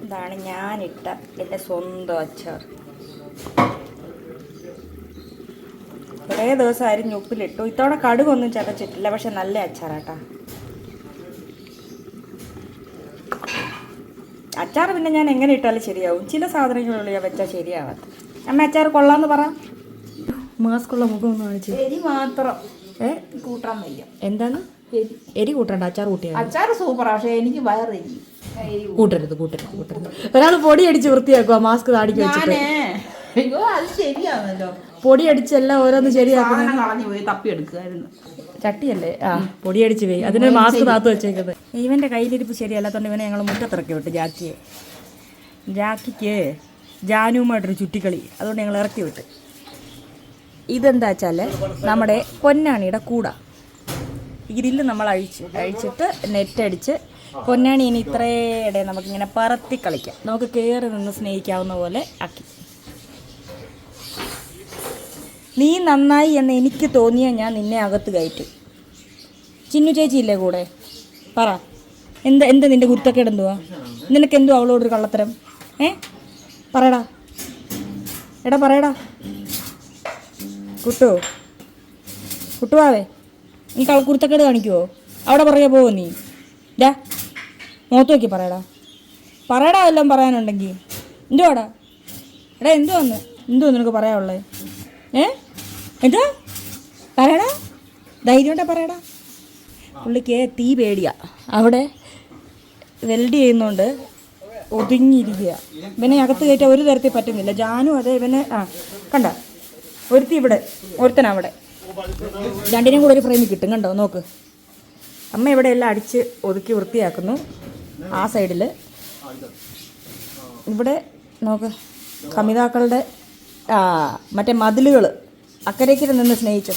ഇതാണ് ഞാനിട്ട എൻ്റെ സ്വന്തം അച്ചാർ. കുറേ ദിവസം അരിഞ്ഞ് ഉപ്പിലിട്ടു. ഇത്തവണ കടുകൊന്നും ചതച്ചിട്ടില്ല, പക്ഷെ നല്ല അച്ചാറാട്ടാ. അച്ചാർ പിന്നെ ഞാൻ എങ്ങനെ ഇട്ടാലും ശരിയാവും. ചില സാധനങ്ങളുള്ള ഞാൻ വെച്ചാൽ ശരിയാവാത്ത. അമ്മ അച്ചാർ കൊള്ളാന്ന് പറ. മാസ്കുള്ള മുഖം ഒന്ന് കാണിച്ചു. എരി മാത്രം കൂട്ടാൻ വയ്യ. എന്താണ് എരി കൂട്ടണ്ട? അച്ചാർ കൂട്ടിയാ അച്ചാർ സൂപ്പറാ, പക്ഷെ എനിക്ക് വയറി കൂട്ടരുത്. ഒരാൾ പൊടി അടിച്ച് വൃത്തിയാക്കുക മാസ്ക് താടിക്ക് വെച്ചിട്ട്. അയ്യോ അത് ശരിയാണല്ലോ. പൊടി അടിച്ചെല്ലാം ഓരോന്ന് ശരിയാക്കുന്ന കളഞ്ഞു പോയി തപ്പിയെടുക്കുമായിരുന്നു. ചട്ടിയല്ലേ? ആ, പൊടിയടിച്ച് പോയി. അതിന് മാസ്ക് താത്ത് വെച്ചേക്കുന്നത്. ഇവൻ്റെ കയ്യിലിരിപ്പ് ശരിയല്ലാത്തതുകൊണ്ട് ഇവനെ ഞങ്ങൾ മുറ്റത്തിറക്കി വിട്ടു. ജാക്കിക്ക് ജാനുവുമായിട്ടൊരു ചുറ്റിക്കളി, അതുകൊണ്ട് ഞങ്ങൾ ഇറക്കി വിട്ട്. ഇതെന്താ വെച്ചാൽ നമ്മുടെ പൊന്നാണിയുടെ കൂട. ഈ ഗ്രില്ല് നമ്മൾ അഴിച്ചിട്ട് നെറ്റടിച്ച് പൊന്നാണി ഇനി ഇത്രയുടെ നമുക്കിങ്ങനെ പറത്തി കളിക്കാം. നമുക്ക് കയറി നിന്ന് സ്നേഹിക്കാവുന്ന പോലെ ആക്കി. നീ നന്നായി എന്ന് എനിക്ക് തോന്നിയാൽ ഞാൻ നിന്നെ അകത്ത് കയറ്റും. ചിന്നു ചേച്ചിയില്ലേ കൂടെ? പറ, എന്താ നിൻ്റെ കുരുത്തക്കേട് എന്തുവാ? നിനക്കെന്തുവാ അവളോടൊരു കള്ളത്തരം? പറയടാ, പറയടാ. കുട്ടുവാവേ, നീ കുരുത്തക്കേട് കാണിക്കുവോ? അവിടെ പറയാ പോവോ നീ? മുഖത്ത് നോക്കി പറയടാ എല്ലാം പറയാനുണ്ടെങ്കിൽ. എന്തുവാടാ എന്തുവാ നിനക്ക് പറയാനുള്ളത്? എന്താ പറയടാ, ധൈര്യം പറയടാ. പുള്ളിക്ക് തീ പേടിയാ. അവിടെ വെൽഡ് ചെയ്യുന്നോണ്ട് ഒതുങ്ങിയിരിക്കുക. ഇവനെ അകത്ത് കയറ്റാൻ ഒരു തരത്തിൽ പറ്റുന്നില്ല. ജാനു അതെ ഇവനെ കണ്ട, ഒരുത്തി ഇവിടെ, ഒരുത്തനവിടെ. രണ്ടിനും കൂടെ ഒരു ഫ്രെയിമിൽ കിട്ടും. കണ്ടോ, നോക്ക്. അമ്മ ഇവിടെ എല്ലാം അടിച്ച് ഒതുക്കി വൃത്തിയാക്കുന്നു. ആ സൈഡിൽ ഇവിടെ നോക്ക്, കമിതാക്കളുടെ മറ്റേ മതിലുകൾ അക്കരയ്ക്ക് നിന്ന് സ്നേഹിച്ചു.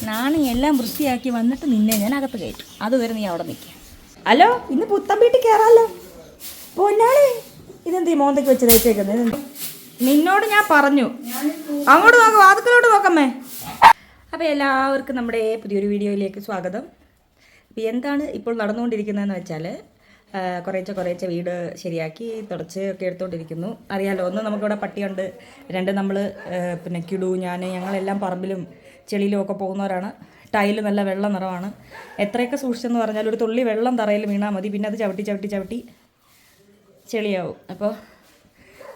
നാണി എല്ലാം വൃത്തിയാക്കി വന്നിട്ട് നിന്നെ ഞാൻ അകത്ത് കയറ്റും. അതുവരെ നീ അവിടെ നിൽക്കുക. ഹലോ, ഇന്ന് പുത്തൻ വീട്ടിൽ കയറാമല്ലോ. പൊന്നാളി, ഇതെന്ത് ഈ മോന്തയ്ക്ക് വെച്ച് തയ്ച്ചേക്കുന്നത്? നിന്നോട് ഞാൻ പറഞ്ഞു, അങ്ങോട്ട് നോക്കാം, വാതുക്കളോട്ട് നോക്കമ്മേ. അപ്പോൾ എല്ലാവർക്കും നമ്മുടെ പുതിയൊരു വീഡിയോയിലേക്ക് സ്വാഗതം. അപ്പോൾ എന്താണ് ഇപ്പോൾ നടന്നുകൊണ്ടിരിക്കുന്നതെന്ന് വെച്ചാൽ, കുറേശ്ശെ വീട് ശരിയാക്കി തുടച്ച് ഒക്കെ എടുത്തുകൊണ്ടിരിക്കുന്നു. അറിയാലോ, ഒന്ന് നമുക്കിവിടെ പട്ടിയുണ്ട്, രണ്ട് നമ്മൾ പിന്നെ കിടു, ഞങ്ങളെല്ലാം പറമ്പിലും ചെളിയിലും ഒക്കെ പോകുന്നവരാണ്. ടൈല് നല്ല വെള്ള നിറമാണ്. എത്രയൊക്കെ സൂക്ഷിച്ചെന്ന് പറഞ്ഞാൽ ഒരു തുള്ളി വെള്ളം തറയിൽ വീണാൽ മതി, പിന്നെ അത് ചവിട്ടി ചെളിയാവും. അപ്പോൾ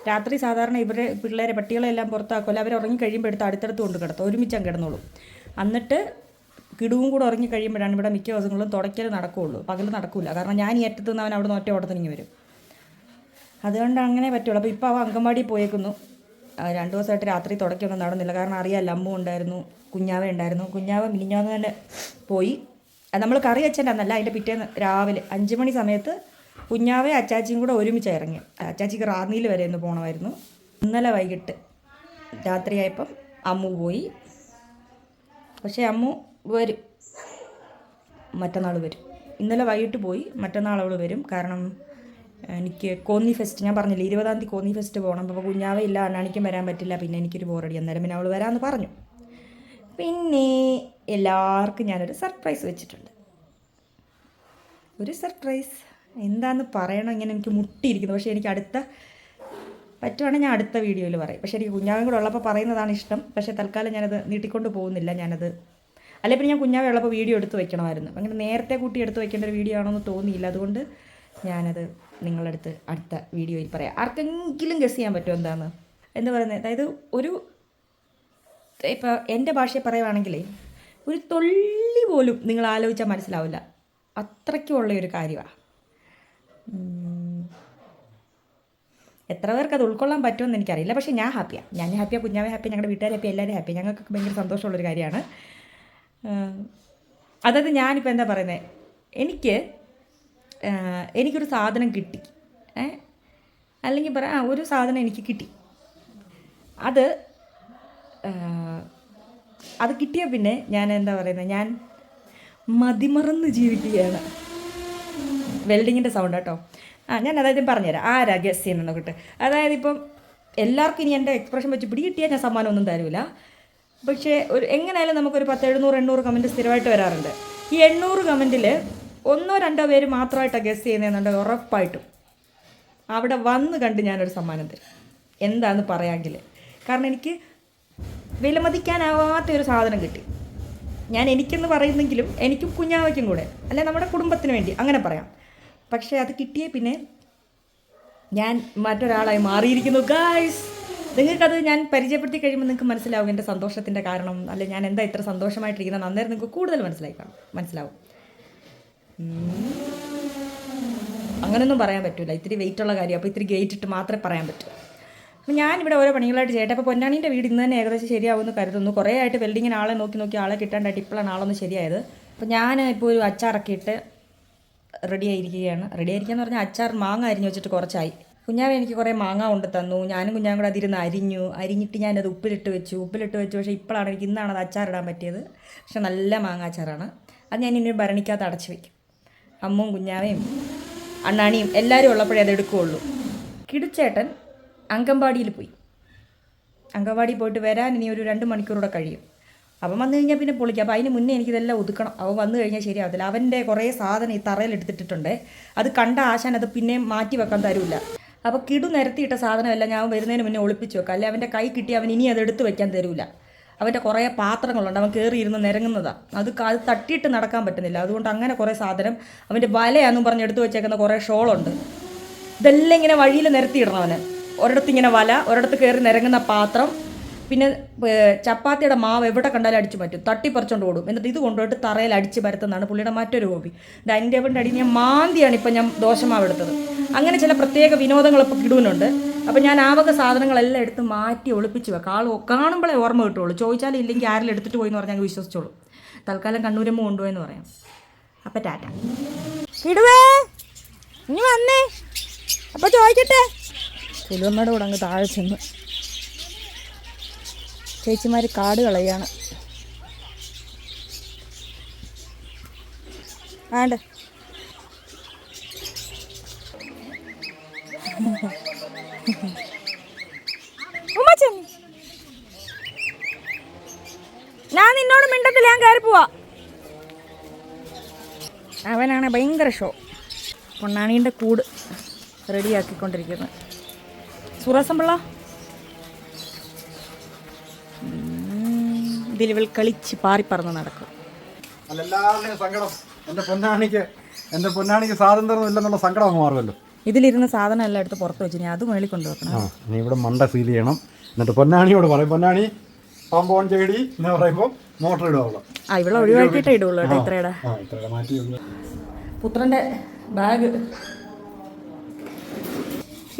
രാത്രി സാധാരണ ഇവരെ പിള്ളേരെ പട്ടികളെല്ലാം പുറത്താക്കുമല്ലോ, അവർ ഉറങ്ങി കഴിയുമ്പോൾ എടുത്ത് അടുത്തടുത്ത് കൊണ്ട് കിടത്തും, ഒരുമിച്ചാൽ കിടന്നോളൂ. എന്നിട്ട് കിടുവും കൂടെ ഉറങ്ങി കഴിയുമ്പോഴാണ് ഇവിടെ മിക്ക ദിവസങ്ങളും തുടയ്ക്കൽ നടക്കുകയുള്ളൂ. പകൽ നടക്കില്ല, കാരണം ഞാൻ ഈ അറ്റത്ത് നിന്ന് അവൻ അവിടെ നിന്ന് ഒറ്റ ഓട്ടത്തിനിങ്ങി വരും. അതുകൊണ്ട് അങ്ങനെ പറ്റുള്ളൂ. അപ്പോൾ ഇപ്പോൾ അവൻ അങ്കൻവാടി പോയേക്കുന്നു. 2 ദിവസമായിട്ട് രാത്രി തുടയ്ക്കൊന്നും നടന്നില്ല, കാരണം അറിയാമല്ലോ, അമ്മ ഉണ്ടായിരുന്നു, കുഞ്ഞാവ ഉണ്ടായിരുന്നു. കുഞ്ഞാവ മിനിഞ്ഞാന്ന് തന്നെ പോയി. നമ്മൾ കറി വെച്ചതിൻ്റെ അന്നല്ല, അതിൻ്റെ പിറ്റേന്ന് രാവിലെ 5 മണി സമയത്ത് കുഞ്ഞാവയും അച്ചാച്ചിയും കൂടെ ഒരുമിച്ച് ഇറങ്ങി. അച്ചാച്ചിക്ക് റാന്നിയിൽ വരെ ഒന്ന് പോകണമായിരുന്നു. ഇന്നലെ വൈകിട്ട് രാത്രിയായപ്പം അമ്മു പോയി. പക്ഷേ അമ്മു വരും, മറ്റന്നാൾ വരും. ഇന്നലെ വൈകിട്ട് പോയി, മറ്റന്നാൾ അവൾ വരും. കാരണം എനിക്ക് കോന്നി ഫെസ്റ്റ്, ഞാൻ പറഞ്ഞില്ല 20-ാം തീയതി കോന്നി ഫെസ്റ്റ് പോകണം. അപ്പോൾ കുഞ്ഞാവയില്ല, അണ്ണാണിക്കും വരാൻ പറ്റില്ല, പിന്നെ എനിക്കൊരു ബോറടി. അന്നേരം പിന്നെ അവൾ വരാമെന്ന് പറഞ്ഞു. പിന്നെ എല്ലാവർക്കും ഞാനൊരു സർപ്രൈസ് വെച്ചിട്ടുണ്ട്. ഒരു സർപ്രൈസ് എന്താണെന്ന് പറയണം, ഇങ്ങനെ എനിക്ക് മുട്ടിയിരിക്കുന്നു. പക്ഷേ എനിക്ക് പറ്റുവാണെങ്കിൽ ഞാൻ അടുത്ത വീഡിയോയിൽ പറയും. പക്ഷേ എനിക്ക് കുഞ്ഞാവൻ കൂടെ ഉള്ളപ്പോൾ പറയുന്നതാണ് ഇഷ്ടം. പക്ഷേ തൽക്കാലം ഞാനത് നീട്ടിക്കൊണ്ട് പോകുന്നില്ല. അല്ലെങ്കിൽ പിന്നെ ഞാൻ കുഞ്ഞാവ ഉള്ളപ്പോൾ വീഡിയോ എടുത്ത് വെക്കണമായിരുന്നു. അങ്ങനെ നേരത്തെ കൂട്ടി എടുത്ത് വെക്കേണ്ട ഒരു വീഡിയോ ആണോന്ന് തോന്നിയില്ല. അതുകൊണ്ട് ഞാനത് നിങ്ങളടുത്ത് അടുത്ത വീഡിയോയിൽ പറയാം. ആർക്കെങ്കിലും ഗസ് ചെയ്യാൻ പറ്റുമോ എന്താ പറയുന്നത്? അതായത് ഇപ്പോൾ എൻ്റെ ഭാഷയെ പറയുവാണെങ്കിൽ ഒരു തുള്ളി പോലും നിങ്ങൾ ആലോചിച്ചാൽ മനസ്സിലാവില്ല, അത്രയ്ക്കുമുള്ളൊരു കാര്യമാണ്. എത്ര പേർക്ക് അത് ഉൾക്കൊള്ളാൻ പറ്റുമെന്ന് എനിക്കറിയില്ല. പക്ഷേ ഞാൻ ഹാപ്പിയാണ്, കുഞ്ഞാവെ ഹാപ്പിയാണ്, ഞങ്ങളുടെ വീട്ടുകാർ ഹാപ്പി, എല്ലാവരും ഹാപ്പി. ഞങ്ങൾക്കൊക്കെ ഭയങ്കര സന്തോഷമുള്ളൊരു കാര്യമാണ്. അതായത് ഞാനിപ്പോൾ എന്താ പറയുന്നത്, എനിക്കൊരു സാധനം കിട്ടി, അല്ലെങ്കിൽ ഒരു സാധനം എനിക്ക് കിട്ടി. അത് കിട്ടിയ പിന്നെ ഞാൻ എന്താ പറയുന്നത്, ഞാൻ മതിമറന്ന് ജീവിക്കുകയാണ്. വെൽഡിങ്ങിൻ്റെ സൗണ്ട് കേട്ടോ. ഞാൻ അതായത് പറഞ്ഞുതരാം ആരാ ഗസ് ചെയ്യുന്നത് കിട്ടും. അതായത് ഇപ്പം എല്ലാവർക്കും ഇനി എൻ്റെ എക്സ്പ്രഷൻ വെച്ച് പിടികിട്ടിയാൽ ഞാൻ സമ്മാനമൊന്നും തരില്ല. പക്ഷേ എങ്ങനെയായാലും നമുക്കൊരു 700-800 കമൻറ്റ് സ്ഥിരമായിട്ട് വരാറുണ്ട്. ഈ 800 കമൻറ്റിൽ 1-2 പേര് മാത്രമായിട്ടാണ് ഗസ് ചെയ്യുന്നതെന്നുണ്ട് ഉറപ്പായിട്ടും. അവിടെ വന്ന് കണ്ട് ഞാനൊരു സമ്മാനം തരും. എന്താന്ന് പറയാമെങ്കിൽ, കാരണം എനിക്ക് വിലമതിക്കാനാവാത്തൊരു സാധനം കിട്ടി. ഞാൻ എനിക്കെന്ന് പറയുന്നെങ്കിലും എനിക്കും കുഞ്ഞാവയ്ക്കും കൂടെ, അല്ലെ നമ്മുടെ കുടുംബത്തിന് വേണ്ടി അങ്ങനെ പറയാം. പക്ഷേ അത് കിട്ടിയേ പിന്നെ ഞാൻ മറ്റൊരാളായി മാറിയിരിക്കുന്നു ഗായ്സ്. നിങ്ങൾക്കത് ഞാൻ പരിചയപ്പെടുത്തി കഴിയുമ്പോൾ നിങ്ങൾക്ക് മനസ്സിലാവും എൻ്റെ സന്തോഷത്തിൻ്റെ കാരണം, അല്ലെ ഞാൻ എന്താ ഇത്ര സന്തോഷമായിട്ടിരിക്കുന്നത്. അന്നേരം നിങ്ങൾക്ക് കൂടുതൽ മനസ്സിലാവും. അങ്ങനെയൊന്നും പറയാൻ പറ്റില്ല, ഇത്തിരി വെയിറ്റുള്ള കാര്യം. അപ്പോൾ ഇത്തിരി ഗേറ്റ് ഇട്ട് മാത്രമേ പറയാൻ പറ്റൂ. അപ്പോൾ ഞാനിവിടെ ഓരോ പണികളായിട്ട് ചെയ്യട്ടെ. അപ്പോൾ പൊന്നാണീൻ്റെ വീട് ഇന്ന് തന്നെ ഏകദേശം ശരിയാവുമെന്ന് കരുതുന്നു. കുറേ ആയിട്ട് വെൽഡിങ്ങിന് ആളെ നോക്കി ആളെ കിട്ടാണ്ടായിട്ട് ഇപ്പോഴാണ് ആളൊന്ന് ശരിയായത്. അപ്പോൾ ഞാൻ ഇപ്പോൾ ഒരു അച്ചാറൊക്കെ ഇട്ട് റെഡി ആയിരിക്കുകയെന്ന് പറഞ്ഞാൽ അച്ചാർ മാങ്ങ അരിഞ്ഞ് വെച്ചിട്ട് കുറച്ചായി. കുഞ്ഞാവ് എനിക്ക് കുറേ മാങ്ങ കൊണ്ട് തന്നു. ഞാനും കുഞ്ഞാവും കൂടെ അതിരുന്ന് അരിഞ്ഞിട്ട് ഞാനത് ഉപ്പിലിട്ട് വെച്ചു. പക്ഷേ ഇപ്പോഴാണ് എനിക്ക് ഇന്നാണ് അത് അച്ചാറിടാൻ പറ്റിയത്. പക്ഷെ നല്ല മാങ്ങ അച്ചാറാണ്. അത് ഞാൻ ഇനി ഭരണിക്കകത്ത് അടച്ച് വയ്ക്കും. അമ്മും കുഞ്ഞാവയും അണ്ണാണിയും എല്ലാവരും ഉള്ളപ്പോഴേ അത് എടുക്കുകയുള്ളൂ. കിടുച്ചേട്ടൻ അങ്കമ്പാടിയിൽ പോയി. അങ്കമ്പാടി പോയിട്ട് വരാൻ ഇനി ഒരു 2 മണിക്കൂറൂടെ കഴിയും. അവൻ വന്നു കഴിഞ്ഞാൽ പിന്നെ പൊളിക്കാം. അപ്പോൾ അതിന് മുന്നേ എനിക്കിതെല്ലാം ഒതുക്കണം. അവൻ വന്നു കഴിഞ്ഞാൽ ശരിയാവത്തില്ല. അവൻ്റെ കുറേ സാധനം ഈ തറയിൽ എടുത്തിട്ടുണ്ട്. അത് കണ്ട ആശാൻ അത് പിന്നെ മാറ്റി വെക്കാൻ തരില്ല. അപ്പോൾ കിടു നിരത്തിയിട്ട സാധനമെല്ലാം ഞാൻ വരുന്നതിന് മുന്നേ ഒളിപ്പിച്ച് വെക്കാം. അല്ലെ അവൻ്റെ കൈ കിട്ടി അവൻ ഇനി അത് എടുത്ത് വെക്കാൻ തരില്ല. അവൻ്റെ കുറേ പാത്രങ്ങളുണ്ട്, അവൻ കയറിയിരുന്ന് നിരങ്ങുന്നതാണ്. അത് തട്ടിയിട്ട് നടക്കാൻ പറ്റുന്നില്ല. അതുകൊണ്ട് അങ്ങനെ കുറേ സാധനം, അവൻ്റെ വലയാണെന്നും പറഞ്ഞ് എടുത്ത് വെച്ചേക്കുന്ന കുറേ ഷോളുണ്ട്. ഇതെല്ലാം ഇങ്ങനെ വഴിയിൽ നിരത്തിയിടണം അവന്. ഒരിടത്ത് ഇങ്ങനെ വല, ഒരിടത്ത് കയറി നിരങ്ങുന്ന പാത്രം, പിന്നെ ചപ്പാത്തിയുടെ മാവ് എവിടെ കണ്ടാലും അടിച്ചു പറ്റും, തട്ടിപ്പറിച്ചുകൊണ്ട് ഓടും. എന്നിട്ട് ഇത് കൊണ്ടുപോയിട്ട് തറയിൽ അടിച്ച് പരത്തുന്നതാണ് പുള്ളിയുടെ മറ്റൊരു ഹോബി. ഡൈനിങ് ടേബിളിൻ്റെ അടിയിൽ ഞാൻ മാന്തിയാണ് ഇപ്പം ഞാൻ ദോശമാവ് എടുത്തത്. അങ്ങനെ ചില പ്രത്യേക വിനോദങ്ങൾ ഇപ്പോൾ കിടുവിനുണ്ട്. അപ്പോൾ ഞാൻ ആവക സാധനങ്ങളെല്ലാം എടുത്ത് മാറ്റി ഒളിപ്പിച്ച് വെക്കാം. ആൾ കാണുമ്പോഴേ ഓർമ്മ കിട്ടുള്ളൂ. ചോദിച്ചാലും ഇല്ലെങ്കിൽ ആരെങ്കിലും എടുത്തിട്ട് പോയി എന്ന് പറഞ്ഞാൽ ഞങ്ങൾ വിശ്വസിച്ചോളൂ. തൽക്കാലം കണ്ണൂരമ്മ കൊണ്ടുപോയെന്ന് പറയാം. അപ്പം ടാറ്റ. കിടുവേ ഇനി വന്നേ. അപ്പോൾ ചോദിക്കട്ടെ. സുലുവമ്മയുടെ കൂടെ അങ്ങ് താഴെ ചെന്ന് ചേച്ചിമാർ കാട് കളയാണ്. ആണ്ട് ഞാൻ നിന്നോട് മിണ്ടത്തില്ല, ഞാൻ കയറി പോവാ. അവനാണ് ഭയങ്കര ഷോ. പൊന്നാണീൻ്റെ കൂട് റെഡിയാക്കിക്കൊണ്ടിരിക്കുന്നത്. സുറസമ്പിള്ള ഇതിൽ കളിച്ച് പാറിപ്പറന്ന് നടക്കും. എല്ലാവരുടെയും സങ്കടം എൻ്റെ പൊന്നാണിക്ക് സ്വാതന്ത്ര്യം ഇല്ലെന്നുള്ള സങ്കടം അങ്ങ് മാറുമല്ലോ. ഇതിലിരുന്ന സാധനം എല്ലാം എടുത്ത് പുറത്ത് വെച്ച് ഞാൻ അത് മേളിൽ കൊണ്ടുവെക്കണം. നീ ഇവിടെ മണ്ട ഫീൽ ചെയ്യണം. എന്നിട്ട് പൊന്നാണിയോട് പറയും, പൊന്നാണി പമ്പ് ഓൺ ചെയ്യടി എന്ന് പറയുമ്പോൾ മോട്ടർ ഇടുകയുള്ളൂ. ഇവിടെ ഒഴിവാക്കിയിട്ടേ ഇടുള്ളൂ കേട്ടോ. ഇത്രയുടെ മാറ്റി പുത്രൻ്റെ ബാഗ്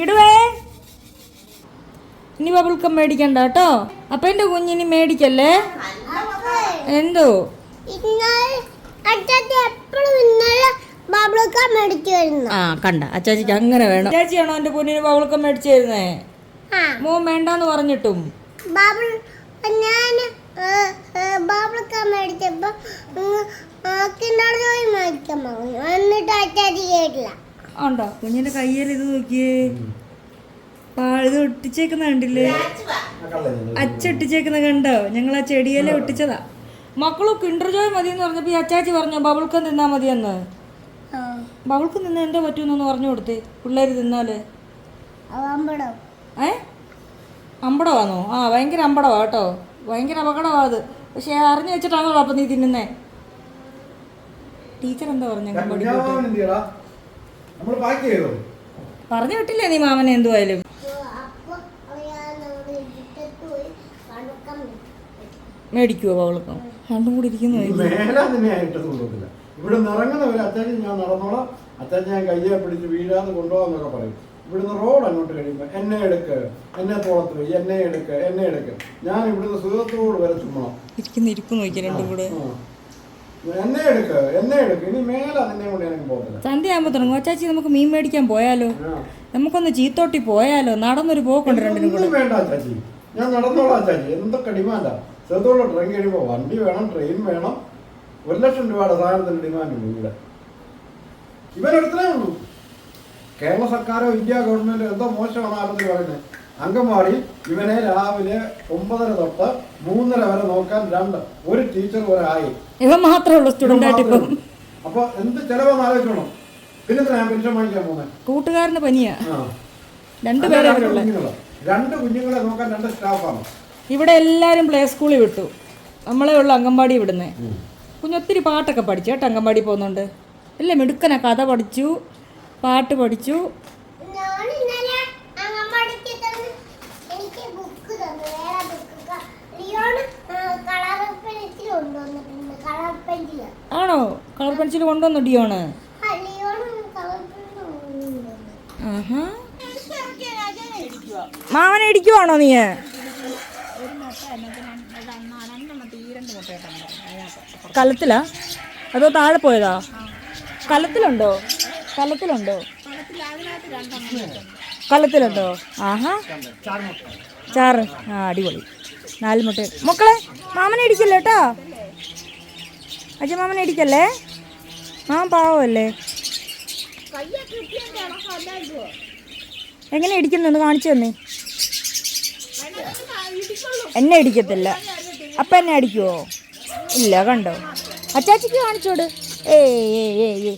ഇടുവേ. ഇനി ബബിൾക്കം മേടിക്കണ്ട കേട്ടോ. അപ്പൊ എൻ്റെ കുഞ്ഞിനി മേടിക്കല്ലേ. എന്തോ ആ കണ്ട അച്ചാച്ചിക്ക് അങ്ങനെ വേണം. അച്ചാച്ചിയാണോ എൻ്റെ പൊന്നിന് ബബിൾക്കം മേടിച്ചു തരുന്നേ? മോൻ വേണ്ടാന്ന് പറഞ്ഞിട്ടും ഉണ്ടോ കുഞ്ഞിന്റെ കയ്യിൽ ഇത് നോക്കിയേ. ഇത് ഒട്ടിച്ചേക്കുന്ന കണ്ടില്ലേ? ഒട്ടിച്ചേക്കുന്ന കണ്ടോ? ഞങ്ങൾ ആ ചെടിയെല്ലാം ഒട്ടിച്ചതാ. മക്കളും കിൻഡർ ജോയ് മതി എന്ന് പറഞ്ഞപ്പോ ഈ അച്ചാച്ചി പറഞ്ഞു ബബിൾക്കം തിന്നാ മതിയെന്ന്. ബബിൾക്കം തിന്നാ എന്താ പറ്റൂന്നൊന്ന് പറഞ്ഞു കൊടുത്തേ പിള്ളേര് തിന്നാല്. അമ്പടമാണോ? ആ ഭയങ്കര അമ്പടമാ കേട്ടോ. ഭയങ്കര അപകടമാ അത്. പക്ഷെ അറിഞ്ഞു വെച്ചിട്ടാണോ അപ്പൊ നീ തിന്നുന്നേ? ടീച്ചർ എന്താ പറഞ്ഞു? പറഞ്ഞു വിട്ടില്ലേ നീ മാമനെ എന്തുവായാലും? മേടിക്കുവോ ബബിൾക്കം? രണ്ടും കൂടി ഇരിക്കുന്നു. ഇവിടെ നിറങ്ങുന്നവര് അച്ചാച്ചി ഞാൻ നടന്നോളാം, അച്ചാച്ചി ഞാൻ കയ്യെ പിടിച്ച് വീഴാതെ കൊണ്ടുപോകാന്നൊക്കെ പറയും. ഇവിടുന്ന് റോഡ് അങ്ങോട്ട് കഴിയുമ്പോൾ എന്നെ എടുക്ക്, എന്നെ തോളത്ത് പോയി, എന്നെ എടുക്ക്. ഞാൻ ഇവിടുന്ന് സുഖത്തോട് വരെ ചുമ്മണം ഇരിക്കും നോക്കി രണ്ടും കൂടെ. എന്നെ എടുക്ക് ഇനി മേലെ നിന്നെ കൊണ്ട് എനിക്ക് പോകത്തില്ല. സന്ധ്യ ആകുമ്പോ തുടങ്ങും. അച്ചാച്ചി നമുക്ക് മീൻ മേടിക്കാൻ പോയാലോ? നമുക്കൊന്ന് ചീത്തോട്ടി പോയാലോ? നടന്നൊരു പോക്കുണ്ട് രണ്ടിനും കൂടെ. വേണ്ട അച്ചാച്ചി, ഞാൻ നടന്നോളാം അച്ചാച്ചി. എന്തൊക്കെ ഡിമാൻഡാ. ചെറുതോളം ട്രെയിൻ കഴിയുമ്പോൾ വണ്ടി വേണം, ട്രെയിൻ വേണം. 1 ലക്ഷം രൂപയുടെ സാധനത്തിന് ഡിമാൻഡ് ഉണ്ട് ഇവിടെ. ഇവരെടുത്തേ ഉള്ളൂ. കേരള സർക്കാരോ ഇന്ത്യ ഗവൺമെന്റോ എന്തോ മോശമാണ് ആരെന്ന് പറയുന്നത്. അംഗൻവാടി ഇവനെ രാവിലെ 9:30 തൊട്ട് 3:30 വരെ നോക്കാൻ ഒരു ടീച്ചർ ഒരായി. ഇവ മാത്രമേ ഉള്ളൂ സ്റ്റുഡന്റ് ആയിട്ട് ഇപ്പം. അപ്പൊ എന്ത് ചെലവെന്ന് ആലോചിക്കണം. പിന്നെ ഞാൻ പെൻഷൻ വാങ്ങിക്കാൻ പോകുന്നത്. കൂട്ടുകാരന് പനിയാ. രണ്ടുപേരെ രണ്ട് അവരുള്ള. കുഞ്ഞുങ്ങളാ. രണ്ട് കുഞ്ഞുങ്ങളെ നോക്കാൻ രണ്ട് സ്റ്റാഫാണ്. ഇവിടെ എല്ലാവരും പ്ലേ സ്കൂളിൽ വിട്ടു. നമ്മളെ ഉള്ള അംഗൻവാടി വിടുന്നേ. കുഞ്ഞൊത്തിരി പാട്ടൊക്കെ പഠിച്ചു കേട്ടോ, അംഗൻവാടി പോകുന്നുണ്ട്. ഇല്ല മിടുക്കന, കഥ പഠിച്ചു, പാട്ട് പഠിച്ചു. ആണോ? കളർ പെൻസിൽ കൊണ്ടുവന്നു ഡിയോണ്. ആഹാ, മാമനെ ഇടിക്കുവാണോ നീ? കലത്തിലാ അതോ താഴെ പോയതാ? കലത്തിലുണ്ടോ? കലത്തിലുണ്ടോ? ആഹാ, ചാറ്. ആ, അടിപൊളി. 4 മുട്ട. മക്കളെ മാമനെ ഇടിക്കല്ലേ കേട്ടോ, അച്ഛൻ മാമനെ ഇടിക്കല്ലേ. മാമൻ പാവമല്ലേ. എങ്ങനെ ഇടിക്കുന്നു കാണിച്ചു തന്നേ. എന്നെ ഇടിക്കത്തില്ല. അപ്പം എന്നെ അടിക്കുവോ? ഇല്ല, കണ്ടോ. അച്ചാച്ചിക്ക് കാണിച്ചോട്. ഏയ്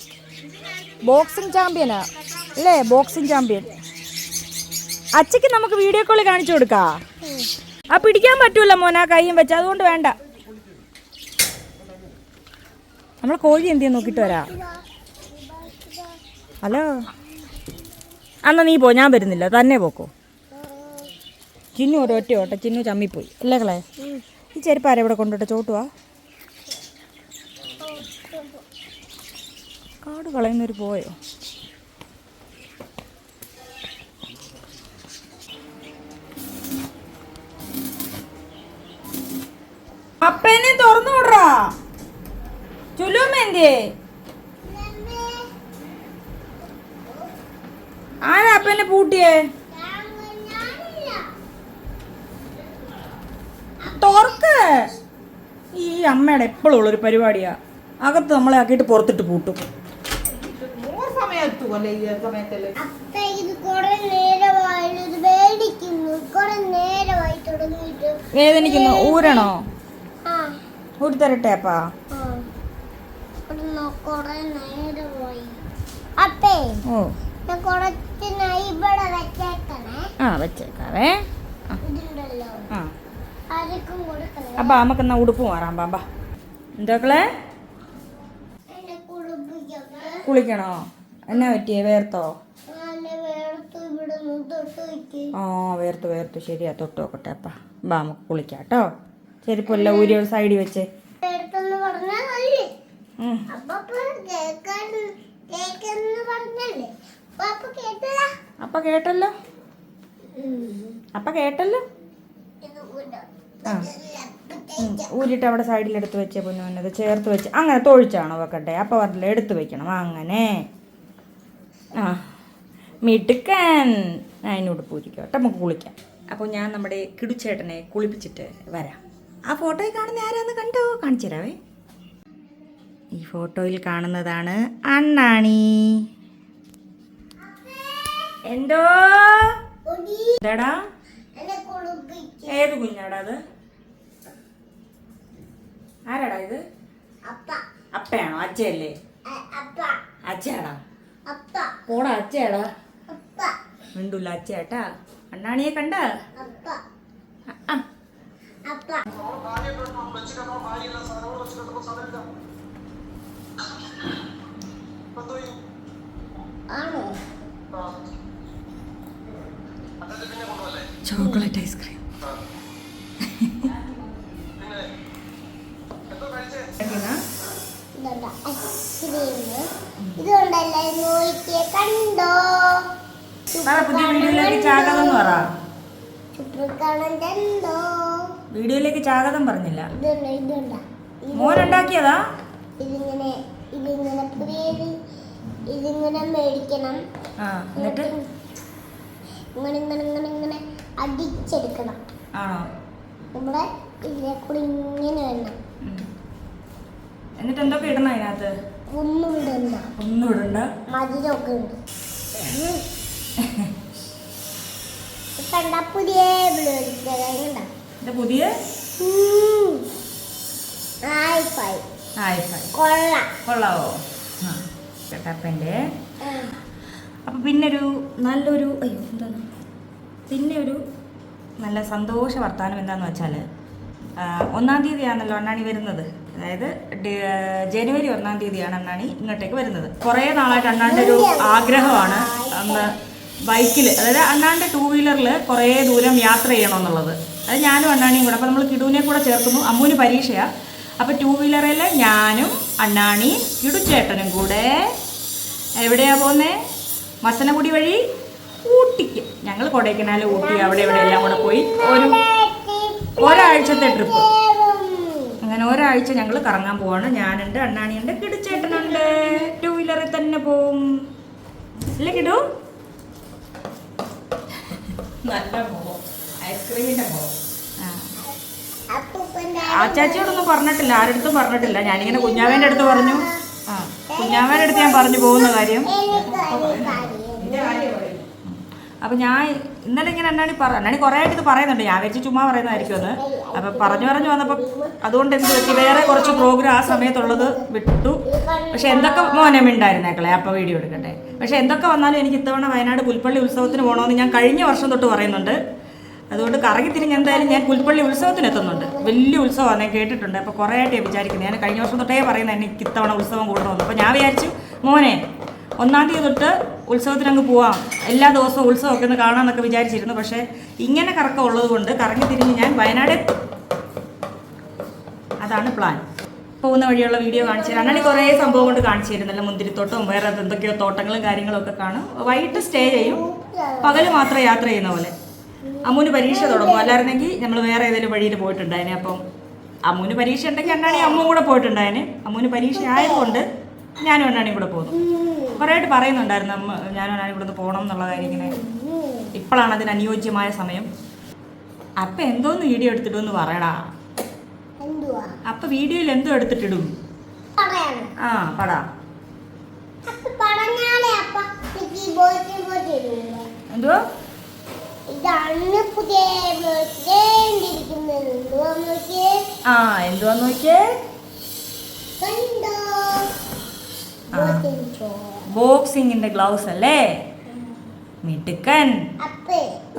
ബോക്സിംഗ് ചാമ്പ്യനാ അല്ലേ, ബോക്സിംഗ് ചാമ്പ്യൻ. അച്ചയ്ക്ക് നമുക്ക് വീഡിയോ കോളിൽ കാണിച്ചു കൊടുക്കാ. ആ പിടിക്കാൻ പറ്റൂല മോനാ കയ്യും വെച്ച്, അതുകൊണ്ട് വേണ്ട. നമ്മളെ കോഴി എന്ത് ചെയ്യാൻ നോക്കിയിട്ട് വരാ. ഹലോ, എന്നാ നീ പോ, ഞാൻ വരുന്നില്ല, തന്നെ പോക്കോ. ചിന്നു ഒരൊറ്റ ഓട്ടെ, ചിന്നു ചമ്മിപ്പോയി അല്ലേ കളെ. ഈ ചെരുപ്പ് ആരെ ഇവിടെ കൊണ്ടുപോട്ടെ, ചോട്ടുവാ. കാട് കളയുന്നൊരു പോയോ? അപ്പനെ തുറന്നു വിടറാ. ചുലുമെന്തേ? ആരാ അപ്പനെ പൂട്ടിയേ? തുറക്ക്. ഈ അമ്മയുടെ എപ്പോഴും ഉള്ളൊരു പരിപാടിയാ. അകത്ത് നമ്മളെ ആക്കിയിട്ട് പുറത്തിട്ട് പൂട്ടും. വേദനിക്കുന്നു. ഊരണോ? ഊരി തരട്ടെ അപ്പാ. ഓ ആ വെച്ചേക്കാവേ. ആ അപ്പാ നമുക്കെന്നാ ഉടുപ്പ് മാറാം ബാബാ. എന്താക്കളെ കുളിക്കണോ? എന്നാ പറ്റിയേ? വേർത്തോ? ആ വേർത്തു. ശരിയാ, തൊട്ട് നോക്കട്ടെ അപ്പാ. ബാ നമുക്ക് കുളിക്കാം കേട്ടോ. ചെരുപ്പല്ല ഊരി ഒരു സൈഡിൽ വെച്ചേ. അപ്പ കേട്ടല്ലോ. ആ ഊരിട്ട് അവിടെ സൈഡിലെടുത്ത് വെച്ചേ പൊന്നുവന്നത് ചേർത്ത് വെച്ച്. അങ്ങനെ തൊഴിച്ചാണോ വെക്കട്ടെ? അപ്പം പറഞ്ഞില്ല എടുത്ത് വെക്കണം. അങ്ങനെ ആ മിടുക്കൻ. അതിനോട് പൂരിക്കും കേട്ടോ, നമുക്ക് കുളിക്കാം. അപ്പോൾ ഞാൻ നമ്മുടെ കിടുച്ചേട്ടനെ കുളിപ്പിച്ചിട്ട് വരാം. ആ ഫോട്ടോയിൽ കാണുന്ന ആരാന്ന് കണ്ടോ? കാണിച്ചു തരാവേ. ഈ ഫോട്ടോയിൽ കാണുന്നതാണ് അണ്ണാണി. എന്തോ എന്താടാ? ഏത് കുഞ്ഞാടാ അത്? ആരാടാ ഇത്? അപ്പയാണോ? അച്ഛയല്ലേ? അച്ഛയാടാ. പോടാ, അച്ഛയാടാ. മിണ്ടൂല്ല, അച്ഛയാട്ടാ. അണ്ണാണിയെ കണ്ട? Chocolate ice cream. പുതിയ വീഡിയോയിലേക്ക് സ്വാഗതം പറ. വീഡിയോയിലേക്ക് സ്വാഗതം പറഞ്ഞില്ല. മോനുണ്ടാക്കിയതാ? ഇതിങ്ങനെ മേടിക്കണം. എന്നിട്ട് ഇങ്ങനെ അടിച്ചെടുക്കണം. ആണോ? നമ്മുടെ ഇതിലെ കൂടി ഇങ്ങനെ വേണം. എന്നിട്ട് എന്തൊക്കെ ഇടണം അതിനകത്ത്? ഒന്നും ഇടണ്ട. ഒന്നും ഇടണ്ട. മധുരമൊക്കെ ഉണ്ട്. കണ്ട പുതിയ പുതിയ കൊള്ളാവോ? കേട്ടപ്പൻ്റെ. അപ്പൊ പിന്നൊരു നല്ലൊരു അയ്യോ എന്താണ് പിന്നെ ഒരു നല്ല സന്തോഷ വർത്തമാനം എന്താണെന്ന് വെച്ചാൽ 1-ാം തീയതിയാണല്ലോ അണ്ണാണി വരുന്നത്. അതായത് ജനുവരി 1-ാം തീയതിയാണ് അണ്ണാണി ഇങ്ങോട്ടേക്ക് വരുന്നത്. കുറേ നാളായിട്ട് അണ്ണാൻ്റെ ഒരു ആഗ്രഹമാണ് അന്ന് ബൈക്കിൽ, അതായത് അണ്ണാൻ്റെ 2 വീലറിൽ കുറേ ദൂരം യാത്ര ചെയ്യണമെന്നുള്ളത്. അത് ഞാനും അണ്ണാണിയും കൂടെ. അപ്പോൾ നമ്മൾ കിടുവിനെ കൂടെ ചേർക്കുന്നു. അമ്മൂന് പരീക്ഷയാണ്. അപ്പോൾ 2 വീലറിൽ ഞാനും അണ്ണാണിയും കിടുച്ചേട്ടനും കൂടെ എവിടെയാണ് പോകുന്നത്? മസനഗുഡി വഴി ഊട്ടിക്ക്. ഞങ്ങൾ കൊടൈക്കനാൽ, ഊട്ടി, അവിടെ ഇവിടെ എല്ലാം കൂടെ പോയി ഒരാഴ്ചത്തെ ട്രിപ്പ്. അങ്ങനെ ഒരാഴ്ച ഞങ്ങൾ കറങ്ങാൻ പോവാണ്. ഞാനുണ്ട്, അണ്ണാണിയുണ്ട്, കിടുച്ചേട്ടനുണ്ട്. 2 വീലറിൽ തന്നെ പോവും അല്ലേ കിടു? നല്ല മുഖം, ഐസ്ക്രീമിന്റെ മുഖം. ആച്ചാച്ചിയോടൊന്നും പറഞ്ഞിട്ടില്ല, ആരടുത്തും പറഞ്ഞിട്ടില്ല. ഞാനിങ്ങനെ കുഞ്ഞാവേൻ്റെ അടുത്ത് പറഞ്ഞു. കുഞ്ഞാവേൻ്റെ അടുത്ത് ഞാൻ പറഞ്ഞു പോകുന്ന കാര്യം. അപ്പം ഞാൻ ഇന്നലെ ഇങ്ങനെ അണ്ണാണി കുറേ ആയിട്ട് ഇത് പറയുന്നുണ്ട്. ഞാൻ വെച്ച് ചുമ്മാ പറയുന്നതായിരിക്കും അത്. അപ്പം പറഞ്ഞു വന്നപ്പോൾ അതുകൊണ്ട് എന്ത് പറ്റി, വേറെ കുറച്ച് പ്രോഗ്രാം ആ സമയത്തുള്ളത് വിട്ടു. പക്ഷെ എന്തൊക്കെ മോനെ ഉണ്ടായിരുന്നേക്കളെ, അപ്പോൾ വീഡിയോ എടുക്കട്ടെ. പക്ഷെ എന്തൊക്കെ വന്നാലും എനിക്ക് ഇത്തവണ വയനാട് പുൽപ്പള്ളി ഉത്സവത്തിന് പോകണമെന്ന് ഞാൻ കഴിഞ്ഞ വർഷം തൊട്ട് പറയുന്നുണ്ട്. അതുകൊണ്ട് കറങ്ങി തിരിഞ്ഞ് എന്തായാലും ഞാൻ പുൽപ്പള്ളി ഉത്സവത്തിന് എത്തുന്നുണ്ട്. വലിയ ഉത്സവമാണ്, ഞാൻ കേട്ടിട്ടുണ്ട്. അപ്പോൾ കുറേ ആയിട്ട് ഞാൻ വിചാരിക്കുന്നത്, ഞാൻ കഴിഞ്ഞ വർഷം തൊട്ടേ പറയുന്നത് എനിക്ക് ഇത്തവണ ഉത്സവം കൂടണമെന്ന്. അപ്പോൾ ഞാൻ വിചാരിച്ചു മോനെ 1-ാം തീയതി തൊട്ട് ഉത്സവത്തിന് അങ്ങ് പോവാം, എല്ലാ ദിവസവും ഉത്സവമൊക്കെ ഒന്ന് കാണാമെന്നൊക്കെ വിചാരിച്ചിരുന്നു. പക്ഷേ ഇങ്ങനെ കറക്കം ഉള്ളത് കൊണ്ട് കറങ്ങി തിരിഞ്ഞ് ഞാൻ വയനാട്, അതാണ് പ്ലാൻ. പോകുന്ന വഴിയുള്ള വീഡിയോ കാണിച്ചു തരാം. അണ്ണാണി കുറേ സംഭവം കൊണ്ട് കാണിച്ചു തരുന്നല്ല, മുന്തിരിത്തോട്ടവും വേറെ എന്തൊക്കെയോ തോട്ടങ്ങളും കാര്യങ്ങളും ഒക്കെ കാണും. വൈകിട്ട് സ്റ്റേ ചെയ്യും, പകൽ മാത്രം യാത്ര ചെയ്യുന്ന പോലെ. അമ്മൂന് പരീക്ഷ തുടങ്ങും. അല്ലായിരുന്നെങ്കിൽ നമ്മൾ വേറെ ഏതെങ്കിലും വഴിയിൽ പോയിട്ടുണ്ടായേനെ. അപ്പം അമ്മൂന് പരീക്ഷ ഉണ്ടെങ്കിൽ അണ്ണാണി അമ്മയും കൂടെ പോയിട്ടുണ്ടായേനെ. അമ്മൂന് പരീക്ഷ ആയതുകൊണ്ട് ഞാനും അണ്ണാണിയും കൂടെ പോകുന്നു. കുറേ ആയിട്ട് പറയുന്നുണ്ടായിരുന്നു അമ്മ ഞാനും അണ്ണാണി ഇവിടെ നിന്ന് പോകണം എന്നുള്ള കാര്യം. ഇങ്ങനെ ഇപ്പോഴാണ് അതിന് അനുയോജ്യമായ സമയം. അപ്പം എന്തോന്ന് വീഡിയോ എടുത്തിടുമെന്ന് പറയടാ. അപ്പൊ വീഡിയോയിൽ എന്തോ എടുത്തിട്ടിടും? ആ പടാ. എന്തോ എന്തുവാന്ന് നോക്കിയേ. ബോക്സിങ്ങിന്റെ ഗ്ലൗസ് അല്ലേ, മിടുക്കൻ.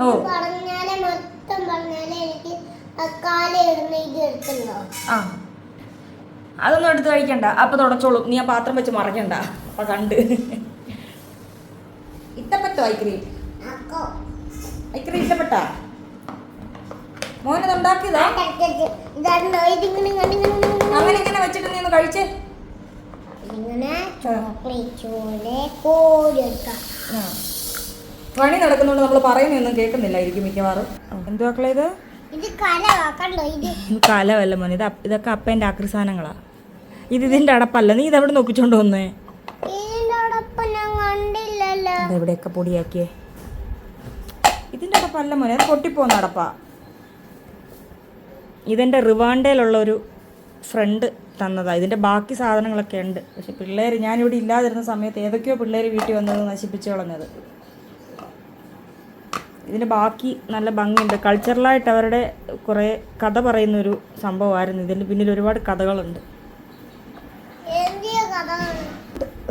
ഓ ആ അതൊന്നും എടുത്ത് കഴിക്കണ്ട, അപ്പൊ തുടച്ചോളൂ. നീ ആ പാത്രം വെച്ച് മറക്കണ്ട. അപ്പൊ കണ്ട് ഇഷ്ടപ്പെട്ടോ ഐക്രീം? ഐക്രീം ഇഷ്ടപ്പെട്ടാ? മോനത് ഉണ്ടാക്കിയതാ? അങ്ങനെ ഇങ്ങനെ വെച്ചിട്ട് നീ ഒന്ന് കഴിച്ചേ. പണി നടക്കുന്നുണ്ട്, നമ്മൾ പറയുന്നൊന്നും കേൾക്കുന്നില്ലായിരിക്കും മിക്കവാറും. എന്തുവാക്കളെ ഇത്? കലവല്ല മോനെ, ഇതൊക്കെ അപ്പേൻ്റെ ആക്രി സാധനങ്ങളാ. ഇതിന്റെ അടപ്പല്ല. നീ ഇതെവിടെ നോക്കിച്ചോണ്ട് വന്നേ? ഇതെവിടെയൊക്കെ പൊടിയാക്കിയേ? ഇതിന്റെ അടപ്പല്ല മോനെ, അത് പൊട്ടിപ്പോന്ന അടപ്പാ. ഇതെൻ്റെ റിവാണ്ടയിലുള്ള ഒരു ഫ്രണ്ട് തന്നതാ. ഇതിൻ്റെ ബാക്കി സാധനങ്ങളൊക്കെ ഉണ്ട്. പക്ഷെ പിള്ളേർ, ഞാനിവിടെ ഇല്ലാതിരുന്ന സമയത്ത് ഏതൊക്കെയോ പിള്ളേർ വീട്ടിൽ വന്നത് നശിപ്പിച്ചു കളഞ്ഞത്. ഇതിന് ബാക്കി നല്ല ഭംഗിയുണ്ട്. കൾച്ചറലായിട്ട് അവരുടെ കുറേ കഥ പറയുന്നൊരു സംഭവമായിരുന്നു. ഇതിൻ്റെ പിന്നിൽ ഒരുപാട് കഥകളുണ്ട്.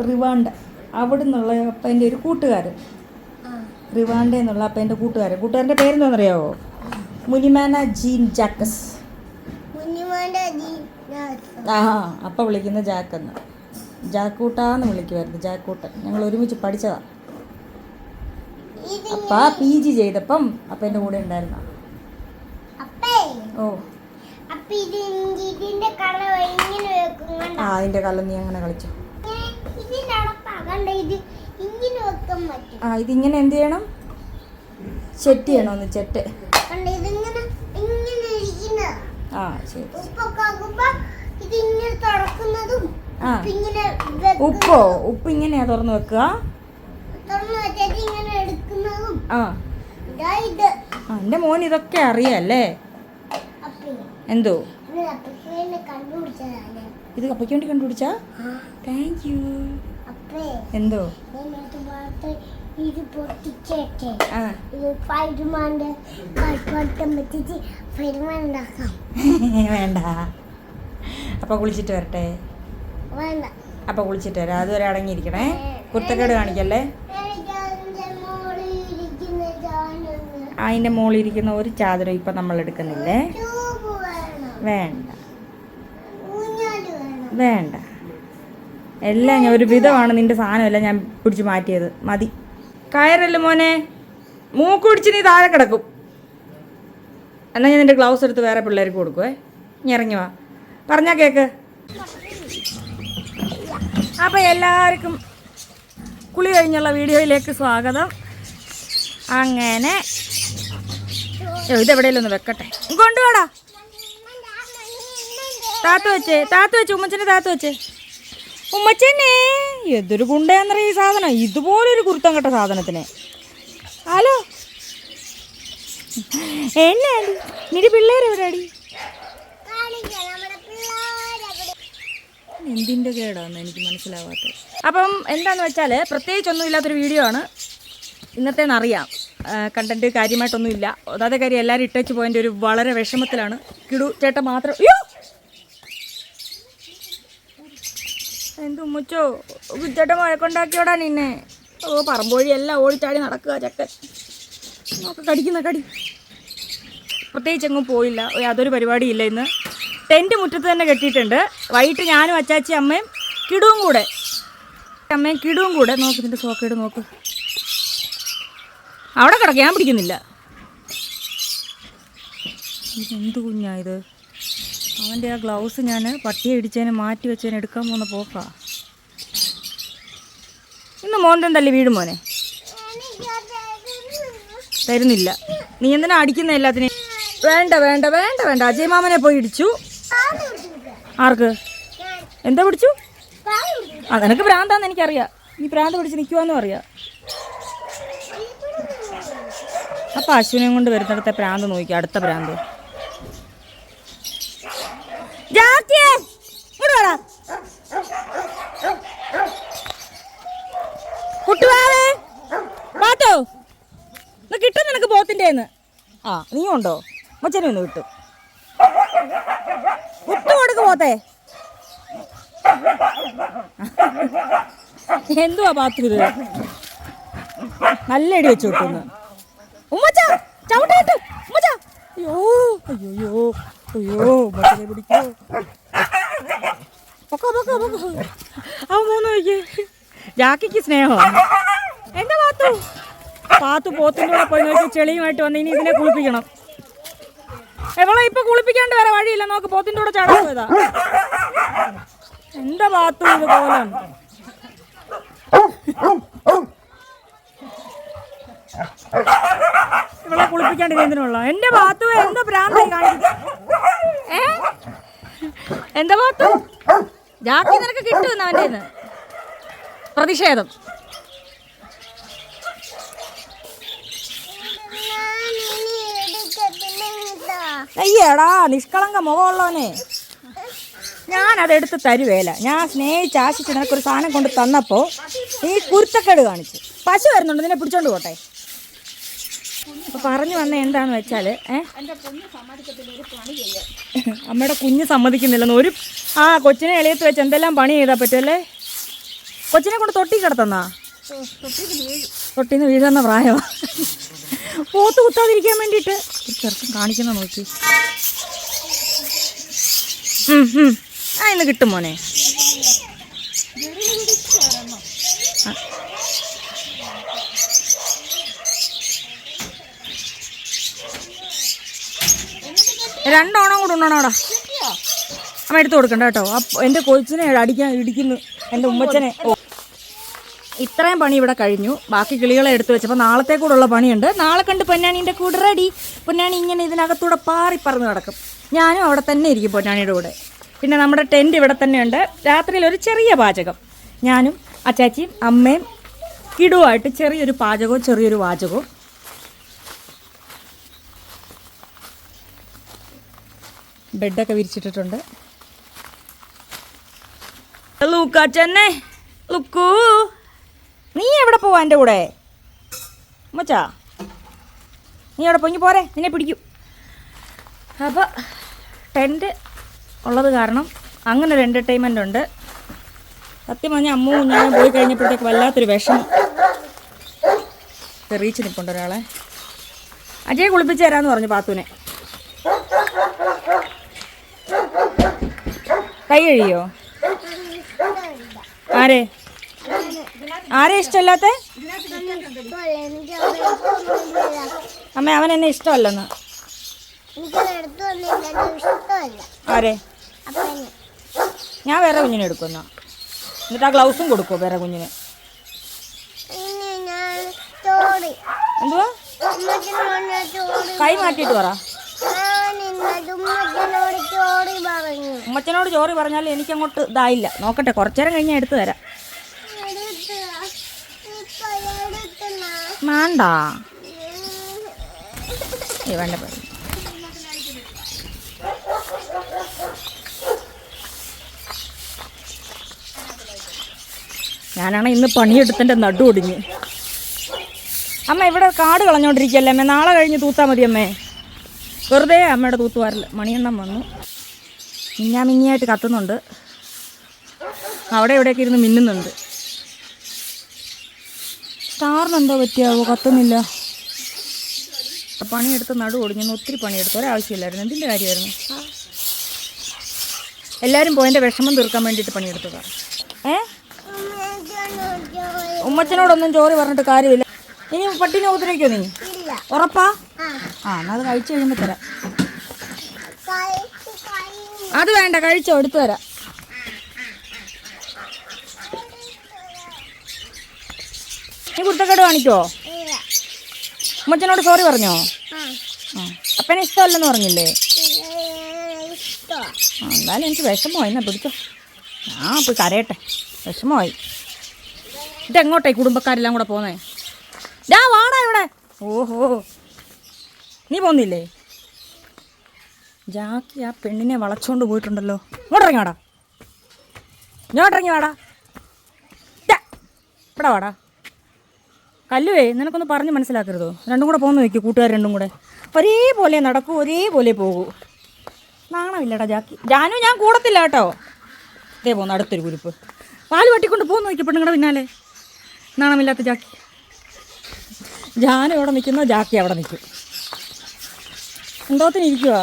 റിവാണ്ട, അവിടെ നിന്നുള്ള അപ്പൻ്റെ ഒരു കൂട്ടുകാരൻ, റിവാണ്ട എന്നുള്ള അപ്പൻ്റെ കൂട്ടുകാരൻ്റെ പേരെന്താണെന്നറിയാവോ? മുനിമാന ജീൻ ജാക്കസ്. ആ അപ്പ വിളിക്കുന്ന ജാക്കെന്ന്, ജാക്കൂട്ടാന്ന് വിളിക്കുമായിരുന്നു. ജാക്കൂട്ടൻ. ഞങ്ങൾ ഒരുമിച്ച് പഠിച്ചതാ. അപ്പ PG ചെയ്തപ്പം അപ്പൻ്റെ കൂടെ ഉണ്ടായിരുന്ന. ഓ ആ അതിന്റെ കള്ളം നീ അങ്ങനെ കളിച്ചോ. ആ ഇതിങ്ങനെ എന്ത് ചെയ്യണം? ചെറ്റ് ചെയ്യണമെന്ന്. ചെറ്റ്. ആ ശരി. ഉപ്പോ? ഉപ്പ് ഇങ്ങനെയാ തുറന്ന് വെക്കുക? ആ എന്റെ മോൻ ഇതൊക്കെ അറിയാല്ലേ? എന്തോ ഇത് കപ്പയ്ക്ക് വേണ്ടി കണ്ടുപിടിച്ചാ? Thank you. എന്തോ വേണ്ട. അപ്പൊ കുളിച്ചിട്ട് വരട്ടെ? അപ്പൊ കുളിച്ചിട്ട് വരാം. അതുവരെ അടങ്ങിയിരിക്കണേ. കുരുത്തക്കേട് കാണിക്കല്ലേ. അതിൻ്റെ മുകളിൽ ഇരിക്കുന്ന ഒരു ചാദരം ഇപ്പം നമ്മൾ എടുക്കുന്നില്ലേ. ട്യൂബ് വേണം, വേണ്ട ഊഞ്ഞാല് വേണം. വേണ്ട, എല്ലാം ഞാൻ ഒരു വിധമാണ് നിൻ്റെ സാധനമെല്ലാം ഞാൻ പിടിച്ച് മാറ്റിയത്. മതി. കയറല്ലേ മോനെ, മൂക്ക് പിടിച്ച് നീ താഴെ കിടക്കും. എന്നാൽ ഞാൻ നിൻ്റെ ഗ്ലൗസ് എടുത്ത് വേറെ പിള്ളേർക്ക് കൊടുക്കുവേ. നീ ഇറങ്ങി വാ, പറഞ്ഞാൽ കേക്ക്. അപ്പോൾ എല്ലാവർക്കും കുളി കഴിഞ്ഞുള്ള വീഡിയോയിലേക്ക് സ്വാഗതം. അങ്ങനെ ഇതെവിടെയെങ്കിലും ഒന്ന് വെക്കട്ടെ, കൊണ്ടുപോടാ. താത്ത് വെച്ച് ഉമ്മച്ചനെ താത്ത് വെച്ച്. ഉമ്മച്ചനെ എന്തൊരു ഗുണ്ടയാന്നറിയ ഈ സാധനം, ഇതുപോലൊരു കുരുത്തം കെട്ട സാധനത്തിന്. ഹലോ, എന്നാ നിന്റെ പിള്ളേരെവിടെ അടി? കാണിക്കാം നമ്മുടെ പിള്ളേരെ. എന്തിൻ്റെ കേടാന്ന് എനിക്ക് മനസ്സിലാവാത്തത്. അപ്പം എന്താണെന്ന് വെച്ചാൽ പ്രത്യേകിച്ചൊന്നും ഇല്ലാത്തൊരു വീഡിയോ ആണ് ഇന്നത്തേന്നറിയാം. കണ്ടൻറ്റ് കാര്യമായിട്ടൊന്നുമില്ല. അതാതെ കാര്യം എല്ലാവരും ഇട്ടേച്ച് പോയതിൻ്റെ ഒരു വളരെ വിഷമത്തിലാണ്. കിടു ചേട്ടൻ മാത്രം. അയ്യോ എന്തുമ്മച്ചോ, ചേട്ടൻ മഴക്കൊണ്ടാക്കിയോടാ നിന്നെ. ഓ പറമ്പോഴി എല്ലാം ഓടിച്ചാടി നടക്കുക ചക്കൻ. നോക്ക് കടിക്കുന്ന കടി. പ്രത്യേകിച്ചെങ്ങും പോയില്ല, യാതൊരു പരിപാടിയില്ല. ഇന്ന് ടെൻറ്റ് മുറ്റത്ത് തന്നെ കെട്ടിയിട്ടുണ്ട്. വൈകിട്ട് ഞാനും അച്ചാച്ചി അമ്മയും കിടുവും കൂടെ നോക്ക് ഇതിൻ്റെ സോക്കേട് നോക്ക്. അവിടെ കിടക്കുക, ഞാൻ പിടിക്കുന്നില്ല. ഇതെന്ത് കുഞ്ഞാ ഇത്? അവൻ്റെ ആ ഗ്ലൗസ് ഞാൻ പട്ടിയെ ഇടിച്ചതിന് മാറ്റി വെച്ചതിന് എടുക്കാൻ പോകുന്ന പോക്കാ. ഇന്ന് മോന്തം തല്ലി വീടും മോനെ. തരുന്നില്ല. നീ എന്തിനാ അടിക്കുന്ന എല്ലാത്തിനെയും? വേണ്ട വേണ്ട വേണ്ട വേണ്ട. അജയ് മാമനെ പോയി ഇടിച്ചു. ആർക്ക്? എന്താ പിടിച്ചു? ആ നിനക്ക് ഭ്രാന്താന്ന് എനിക്കറിയാം. നീ ഭ്രാന്ത് പിടിച്ച് നിൽക്കുവാന്നും അറിയാം. അപ്പം അശ്വിനെ കൊണ്ട് വരുന്നിടത്തെ ഭ്രാന്ത് നോക്കി. അടുത്ത ഭ്രാന്ത് കുട്ടുവാവേ പാട്ടോ കിട്ടും നിനക്ക് പോത്തിൻ്റെന്ന്. ആ നീ ഉണ്ടോ? മച്ചനെ ഒന്ന് കിട്ടും. കുത്തു കൊടുക്ക് പോത്തേ. എന്തുവാ പാത്തു ഇത്? നല്ല ഇടി വെച്ച് കിട്ടുന്നു. ഉമ്മച്ച ചവിട്ടി കിട്ടും. ഉമ്മച്ച അയ്യോ അയ്യോ അയ്യോ ഉമ്മച്ചനെ പിടിക്കോ. പൊക്കോ പൊക്കോ പൊക്കോ. അവൻ മൂന്ന് വയ്ക്ക്. ജാക്കിക്ക് സ്നേഹമാണ്. എൻ്റെ പാത്തു പോത്തിൻ്റെ കൂടെ പോയി നോക്കി ചെളിയുമായിട്ട് വന്ന് ഇനി ഇതിനെ കുളിപ്പിക്കണം. എവളെ ഇപ്പൊ കുളിപ്പിക്കാണ്ട് വേറെ വഴിയില്ല. നോക്ക് പോത്തിൻ്റെ കൂടെ ചാടാൻ പോയതാ. എൻ്റെ പാത്തു ഇത് കോലം. ഇവളെ കുളിപ്പിക്കാണ്ട് എന്തിനുള്ള? എൻ്റെ പാത്തു എന്താ ഭ്രാന്തായി കാണിക്കും? എന്താ പാത്തു? ജാക്കി നിനക്ക് കിട്ടുമെന്ന് അവൻ്റെ ഇന്ന് പ്രതിഷേധം. അയ്യടാ നിഷ്കളങ്ക മുഖമുള്ളവനെ. ഞാനതെടുത്ത് തരുവേല. ഞാൻ സ്നേഹിച്ച് ആശിച്ച് നിനക്കൊരു സാധനം കൊണ്ട് തന്നപ്പോൾ നീ കുരുത്തക്കേട് കാണിച്ചു. പശു വരുന്നുണ്ട്, നിന്നെ പിടിച്ചോണ്ട് പോട്ടെ. അപ്പോൾ പറഞ്ഞു വന്ന എന്താണെന്ന് വെച്ചാൽ അമ്മയുടെ കുഞ്ഞ് സമ്മതിക്കുന്നില്ലെന്ന്. ഒരു കൊച്ചിനെ എളിയത്ത് വെച്ച് എന്തെല്ലാം പണി ചെയ്താൽ പറ്റുമല്ലേ? കൊച്ചിനെ കൊണ്ട് തൊട്ടി കിടത്തുന്നാ? തൊട്ടിന്ന് വീഴുന്ന പ്രായമാണ്. പോത്ത് കുത്താതിരിക്കാൻ വേണ്ടിയിട്ട് ചെറുക്കം കാണിക്കുന്ന നോക്കി. ഇന്ന് കിട്ടും മോനെ. രണ്ടോണം കൂടെ ഉണ്ടോണോടാ? അമ്മ എടുത്ത് കൊടുക്കണ്ട കേട്ടോ. എൻ്റെ കൊച്ചിനെ ഇടിക്കുന്നു എൻ്റെ ഉമ്മച്ചനെ. ഇത്രയും പണി ഇവിടെ കഴിഞ്ഞു. ബാക്കി കിളികളെ എടുത്ത് വെച്ചപ്പോൾ നാളത്തെ കൂടെയുള്ള പണിയുണ്ട്. നാളെ കണ്ട് പൊന്നാണീൻ്റെ കൂടെ റെഡി. പൊന്നാണി ഇങ്ങനെ ഇതിനകത്തൂടെ പാറിപ്പറന്ന് കിടക്കും. ഞാനും അവിടെ തന്നെ ഇരിക്കും പൊന്നാണിയുടെ കൂടെ. പിന്നെ നമ്മുടെ ടെൻറ്റ് ഇവിടെ തന്നെയുണ്ട്. രാത്രിയിൽ ഒരു ചെറിയ പാചകം ഞാനും അച്ചാച്ചിയും അമ്മയും കിടുവായിട്ട് ചെറിയൊരു പാചകവും ചെറിയൊരു വാചകവും. ബെഡൊക്കെ വിരിച്ചിട്ടിട്ടുണ്ട്. ലൂക്കാച്ചന്നെ ലുക്കൂ, നീ എവിടെ പോവാ എൻ്റെ കൂടെ? മച്ചാ നീ എവിടെ പോയി പോരെ, നിന്നെ പിടിക്കും. അപ്പോൾ ടെൻറ്റ് ഉള്ളത് കാരണം അങ്ങനെ ഒരു എൻ്റർടൈൻമെൻ്റ് ഉണ്ട്. സത്യം പറഞ്ഞാൽ അമ്മവും ഞാൻ പോയി കഴിഞ്ഞപ്പോഴത്തേക്ക് വല്ലാത്തൊരു വിഷമം. റീച്ച് നിൽപ്പുണ്ട് ഒരാളെ. അജയ് കുളിപ്പിച്ച് തരാന്ന് പറഞ്ഞു പാത്തുനെ. കൈ കഴിയോ? ആരെ ആരെ ഇഷ്ടമല്ലാത്ത? അമ്മ അവൻ എന്നെ ഇഷ്ടമല്ലെന്ന്. ആരെ? ഞാൻ വേറെ കുഞ്ഞിനെ എടുക്കുന്ന. എന്നിട്ട് ആ ഗ്ലൗസും കൊടുക്കുമോ വേറെ കുഞ്ഞിന്? എന്തുവാ? കൈ മാറ്റിയിട്ട് പറ. ഉമ്മച്ചനോട് ചോറി പറഞ്ഞാൽ എനിക്കങ്ങോട്ട് ഇതായില്ല. നോക്കട്ടെ, കുറച്ചേരം കഴിഞ്ഞാൽ എടുത്തു തരാം. വേണ്ട വേണ്ട. ഞാനാണ് ഇന്ന് പണിയെടുത്തൻ്റെ നടു ഒടിഞ്ഞ്. അമ്മ ഇവിടെ കാട് കളഞ്ഞോണ്ടിരിക്കുകയല്ലേ അമ്മേ, നാളെ കഴിഞ്ഞ് തൂത്താൽ മതി അമ്മേ. വെറുതെ അമ്മയുടെ തൂത്തുവാരില്ല. മണിയെണ്ണം വന്നു, മിഞ്ഞാമിഞ്ഞായിട്ട് കത്തുന്നുണ്ട്. അവിടെ ഇവിടെയൊക്കെ ഇരുന്ന് മിന്നുന്നുണ്ട്. സ്റ്റാറിനെന്തോ പറ്റിയാവോ? കത്തുന്നില്ല. പണിയെടുത്ത് നടു ഒടിഞ്ഞു. ഒത്തിരി പണിയെടുത്തു, ഒരാവശ്യമില്ലായിരുന്നു. എന്തിൻ്റെ കാര്യമായിരുന്നു? എല്ലാവരും പോയതിൻ്റെ വിഷമം തീർക്കാൻ വേണ്ടിയിട്ട് പണിയെടുത്തതാണ്. ഉമ്മച്ചനോടൊന്നും ചോറ് പറഞ്ഞിട്ട് കാര്യമില്ല. ഇനി പട്ടിനെ ഉപദ്രവിക്കോ നീ? ഉറപ്പാ? എന്നാൽ അത് കഴിച്ചു കഴിയുമ്പോൾ തരാം. അത് വേണ്ട, കഴിച്ചോ, എടുത്തു തരാം. നീ കുരുത്തക്കേട് കാണിക്കോ? ഉമ്മച്ചനോട് സോറി പറഞ്ഞോ? അപ്പനെ ഇഷ്ടമല്ലെന്ന് പറഞ്ഞില്ലേ? എന്തായാലും എനിക്ക് വിഷമമായി. എന്നാ പിടിച്ചോ, ഞാൻ പോയി കരയട്ടെ. വിഷമമായി. ഇതെങ്ങോട്ടേ കുടുംബക്കാരെല്ലാം കൂടെ പോന്നേ? വാടാ ഇവിടെ. ഓഹോ, നീ പോന്നില്ലേ? ജാക്കി ആ പെണ്ണിനെ വളച്ചോണ്ട് പോയിട്ടുണ്ടല്ലോ. ഇങ്ങോട്ടിറങ്ങി വാടാ, ഇങ്ങോട്ടിറങ്ങി വാടാ. ഇവിടെ വാടാ. കല്ലുവേ, നിനക്കൊന്ന് പറഞ്ഞ് മനസ്സിലാക്കരുതോ? രണ്ടും കൂടെ പോന്ന് വയ്ക്കൂ. കൂട്ടുകാർ രണ്ടും കൂടെ ഒരേപോലെ നടക്കൂ, ഒരേപോലെ പോകൂ. നാണമില്ലടാ ജാക്കി. ജാനു, ഞാൻ കൂടത്തില്ല കേട്ടോ. ഇതേ പോന്നു അടുത്തൊരു കുരിപ്പ്. പാല് വെട്ടിക്കൊണ്ട് പോന്ന് നോക്കി പെണ്ണുങ്ങളുടെ പിന്നാലെ. നാണമില്ലാത്ത ജാക്കി. ജാനു ഇവിടെ നിൽക്കുന്ന, ജാക്കി അവിടെ നിൽക്കും. എന്തോത്തിന് ഇരിക്കുവാ?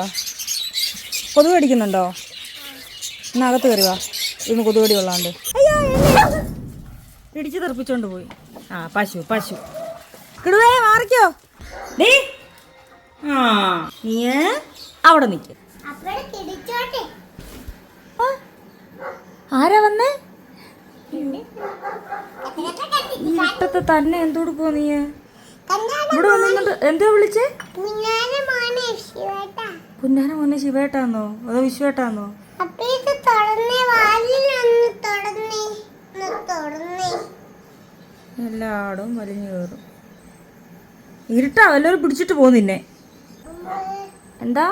കൊതുക് കടിക്കുന്നുണ്ടോ? ഇന്നകത്ത് കയറുക. ഇന്ന് കൊതുകടി കൊള്ളാണ്ട്. അയ്യോ, ഇടിച്ച് തെറിപ്പിച്ചോണ്ട് പോയി. പശു പശു. കിടുവേ, മാറിക്കോ. നീ നീ അവിടെ നിൽക്കും. ആരാ വന്നേ? ഇട്ടത്ത് തന്നെ എന്തോട് പോ? നീ ഇവിടെ വന്നിട്ട് എന്താ വിളിച്ചേ? പുന്നാന മോനെ ശിവേട്ടാന്നോ അതോ വിശ്വേട്ടാന്നോ? എല്ലാടും വലിഞ്ഞു കയറും. ഇരുട്ടാ, വല്ലവരും പിടിച്ചിട്ട് പോന്നിന്നെ. എന്താ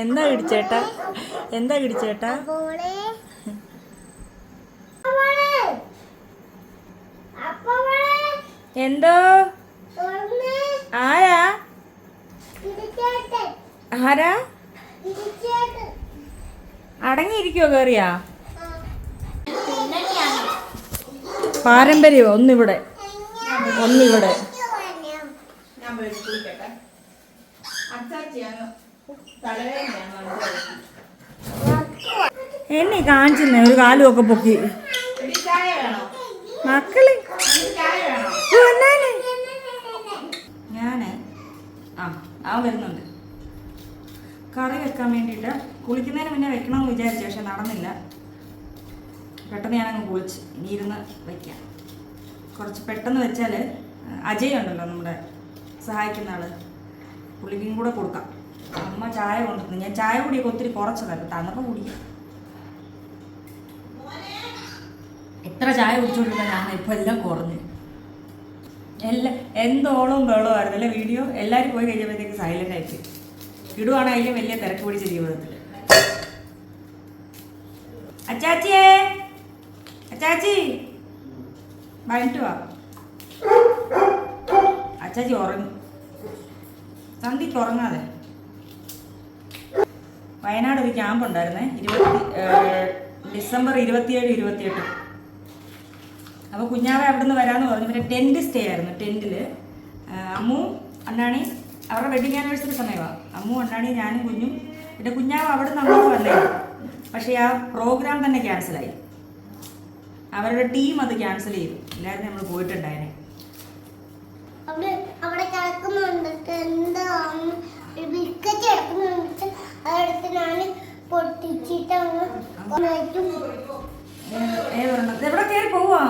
എന്താ ഇടിച്ചേട്ടാ? എന്താ ഇടിച്ചേട്ടാ? എന്തോ? ആരാ? ആരാ? അടങ്ങിയിരിക്കോ? കേറിയാ? പാരമ്പര്യമോ? ഒന്നിവിടെ ഒന്നിവിടെ. എന്നെ കാണിച്ചെന്നേ ഒരു കാലും ഒക്കെ പൊക്കി. മക്കള് ഞാന് അവൻ വരുന്നുണ്ട്. കറി വെക്കാൻ വേണ്ടിയിട്ട് കുളിക്കുന്നതിന് മുന്നേ വെക്കണമെന്ന് വിചാരിച്ചു, പക്ഷെ നടന്നില്ല. പെട്ടെന്ന് ഞാനങ്ങ് കുളിച്ച് ഇനി ഇരുന്ന് വയ്ക്കാം. കുറച്ച് പെട്ടെന്ന് വെച്ചാൽ അജയ് ഉണ്ടല്ലോ നമ്മുടെ സഹായിക്കുന്ന ആള്, പുള്ളിക്കും കൂടെ കൊടുക്കാം. അമ്മ ചായ കൊണ്ടിരുന്നു. ഞാൻ ചായ കുടിയൊക്കെ ഒത്തിരി കുറച്ചതല്ല, തന്നപ്പോൾ കുടിക്കാം. എത്ര ചായ കുടിച്ചുകൊണ്ടിരുന്ന ഞാൻ ഇപ്പം എല്ലാം കുറഞ്ഞു. എന്തോളവും ബഹളമായിരുന്നു അല്ലേ വീഡിയോ. എല്ലാവരും പോയി കഴിഞ്ഞപ്പോഴത്തേക്ക് സൈലൻ്റ് ആയിട്ട് ഇടുവാണ്. അതിലും വലിയ തിരക്ക് പിടിച്ച ജീവിതത്തിൽ. അച്ചാച്ചിയേ, അച്ചാച്ചി വൈകിട്ട് വാ. അച്ചാച്ചി ഉറങ്ങി. സന്ധ്യക്ക് ഉറങ്ങാതെ. വയനാട് ഒരു ക്യാമ്പ് ഉണ്ടായിരുന്നേ, ഡിസംബർ 27, 28. അപ്പോൾ കുഞ്ഞാവ അവിടെ നിന്ന് വരാമെന്ന് പറഞ്ഞു. പിന്നെ ടെൻറ്റ് സ്റ്റേ ആയിരുന്നു. ടെൻറ്റിൽ അമ്മു അണ്ണാണി അവരുടെ വെഡിങ് ആനിവേഴ്സറി സമയമാണ്. അമ്മു, അണ്ണാണി, ഞാനും കുഞ്ഞും പിന്നെ കുഞ്ഞാവ് അവിടെ നിന്ന് അങ്ങോട്ട് വന്നേ. പക്ഷേ ആ പ്രോഗ്രാം തന്നെ ക്യാൻസലായി. അവരുടെ ടീം അത് ക്യാൻസൽ ചെയ്തു. എല്ലാവരും നമ്മൾ പോയിട്ടുണ്ടായേനെ. അവിടെ കിടക്കുന്നുണ്ട് എന്താണ് ബിസ്ക്കറ്റ് കിടക്കുന്നുണ്ട്. അതെടുത്ത് ഞാൻ പൊട്ടിച്ചിട്ട് എവിടെ കയറി പോവാ?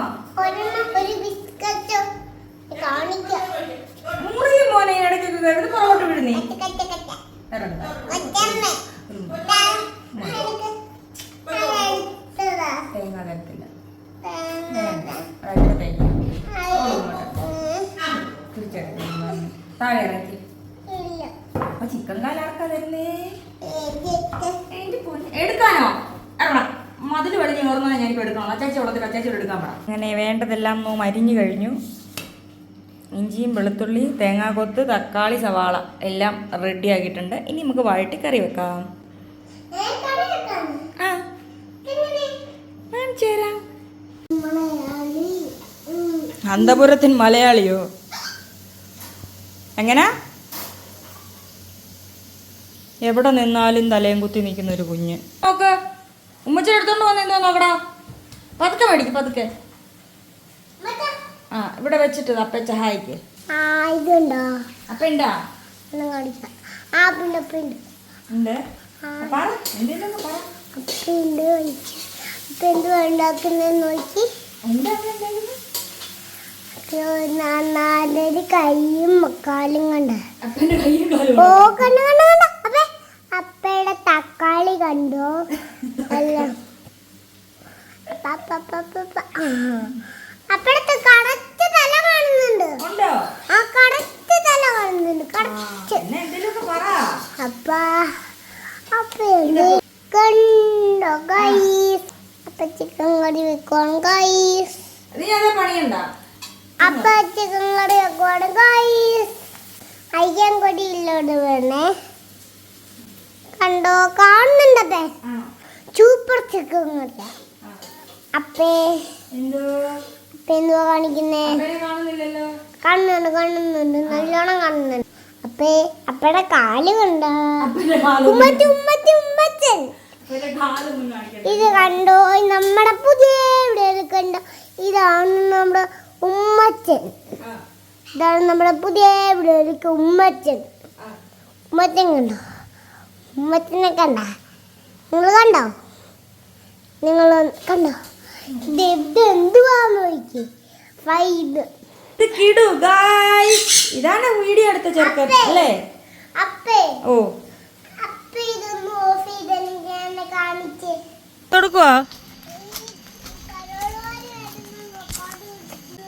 ഒരു ബിസ്ക്കറ്റ് കാണിക്കാം. മുറിയും മോനെ ഇടയ്ക്കൊക്കെ കയറി പുറകോട്ട് വിടുന്നേ. തേങ്ങ തരത്തില്ല. താഴെ ഇറക്കി. അപ്പൊ ചിക്കൻ കാലാർക്കാ തരുന്നേ? എടുക്കാനോ? ഇറങ്ങണം. മതിൽ വെളിഞ്ഞ് ഓർന്നാണ് ഞാനിപ്പോൾ എടുക്കണം. അച്ചാച്ചി ഉള്ളത്തിൽ അച്ചാച്ചിയോട് എടുക്കാൻ പറ. അങ്ങനെ വേണ്ടതെല്ലാം അരിഞ്ഞു കഴിഞ്ഞു. ഇഞ്ചിയും വെളുത്തുള്ളി, തേങ്ങാക്കൊത്ത്, തക്കാളി, സവാള എല്ലാം റെഡി ആക്കിയിട്ടുണ്ട്. ഇനി നമുക്ക് വഴറ്റി കറി വെക്കാം. ആ കാണിച്ചു തരാം. അന്തപുരത്തിൻ മലയാളിയോ? എങ്ങനെ? എവിടെ നിന്നാലും തലയും കുത്തി നിൽക്കുന്ന ഒരു കുഞ്ഞ്. നോക്ക്, ഉമ്മച്ചി എടുത്തോണ്ട് വന്നെന്തോ നോക്കടാ. പതുക്കെ മേടിക്കും, പതുക്കെ. ആ ഇവിടെ വെച്ചിട്ട് അപ്പ സഹായിക്ക്. ഇതുണ്ടോ? അപ്പ ഉണ്ടാ? ഉണ്ട്. പറ, എന്തെങ്കിലും പറ. എന്ത് ഉണ്ടാക്കുന്നതെന്ന് നോക്കി. നാലൊരു കൈയും കാലും കണ്ട്. അപ്പന്റെ കയ്യും കാലും. ഓ കണ്ടു കണ്ടു കണ്ടു. അപ്പയുടെ തക്കാളി കണ്ടോ? അല്ല അപ്പഴത്തെ കറക്റ്റ് തല കാണുന്നുണ്ട്. ആ കറക്റ്റ് തല കാണുന്നുണ്ട്. കണ്ടോ ഗൈസ്? അപ്പ ചിക്കൻ കറി വെക്കണം ഗൈസ്. അപ്പ ചിക്കൻ കറി വെക്കണം ഗൈസ്. അയ്യൻ കൊടിയില്ലോട് വേണേ. കണ്ടോ? കാണുന്നുണ്ടേ? സൂപ്പർ ചിക്കൻ കറിയാ. അപ്പേ എന്തുവാ കാണിക്കുന്നേ? കാണുന്നുണ്ട് കാണുന്നുണ്ട്, നല്ലോണം കാണുന്നുണ്ട്. അപ്പയുടെ കാല് കണ്ടോ? ഉമ്മച്ചൻ ഇത് കണ്ടോ? നമ്മുടെ പുതിയ ഇവിടെ കണ്ടോ? ഇതാണ് നമ്മുടെ ഉമ്മച്ചൻ. ഇതാണ് നമ്മുടെ പുതിയ ഇവിടെ ഉമ്മച്ചൻ. ഉമ്മച്ചൻ കണ്ടോ? ഉമ്മച്ചനെ കണ്ട? നിങ്ങൾ കണ്ടോ? നിങ്ങൾ കണ്ടോ? എന്തുവാന്ന് നോക്കി. ഇതാണ് വീഡിയോ എടുത്ത ചെറുക്കൻ അല്ലേ? ഓ കൊടുക്കുവാ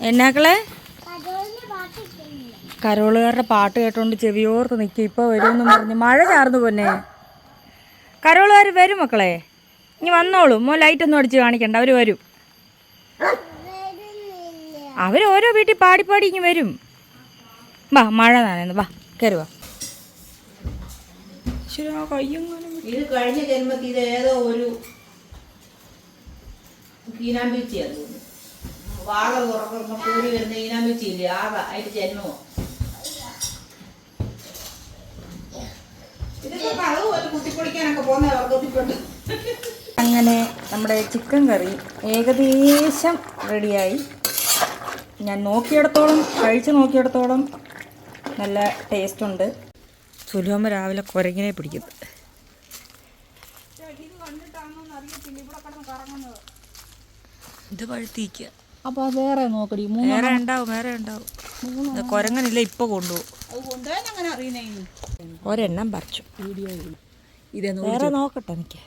എന്നാക്കളെ? കരോളുകാരുടെ പാട്ട് കേട്ടോണ്ട് ചെവിയോർത്ത് നിൽക്കും. ഇപ്പോൾ വരുമെന്ന് പറഞ്ഞ് മഴ ചാർന്നു പോന്നെ. കരോളുകാർ വരും മക്കളെ, ഇനി വന്നോളൂ. ലൈറ്റ് ഒന്നും അടിച്ച് കാണിക്കണ്ട, അവർ വരും. അവർ ഓരോ വീട്ടിൽ പാടി ഇങ്ങ് വരും. വാ, മഴ നനയുന്നു. വാ കയറുവാ. ഇത് കഴിഞ്ഞ ജന്മത്തിൽ ഇത് ഏതോ ഒരു ഈനാമ്പീച്ചിയാ തോന്നുന്നു. വാഴ തുറക്കുന്ന കൂടി വരുന്ന ഈനാമ്പീച്ചിയില്ലേ, ആകാ അതിന്റെ ജന്മമോ. ഇതൊക്കെ കളവ് കുത്തിപ്പൊളിക്കാനൊക്കെ പോകുന്ന വർഗത്തിൽപ്പെട്ടു. അങ്ങനെ നമ്മുടെ ചിക്കൻ കറി ഏകദേശം റെഡിയായി. ഞാൻ കഴിച്ച് നോക്കിയിടത്തോളം നല്ല ടേസ്റ്റുണ്ട്. സുലുവമ്മ രാവിലെ കുരങ്ങിനെ പിടിക്കുന്നു. ഇത് പഴുത്തിക്കുക. അപ്പൊ വേറെ നോക്കടി. വേറെ ഉണ്ടാവും. കുരങ്ങനില്ല, ഇപ്പൊ കൊണ്ടുപോകും. കൊണ്ടുപോയാൽ അങ്ങനെ അറിയുന്നേ. ഒരെണ്ണം പറിച്ചു. വേറെ നോക്കട്ടെ എനിക്ക്.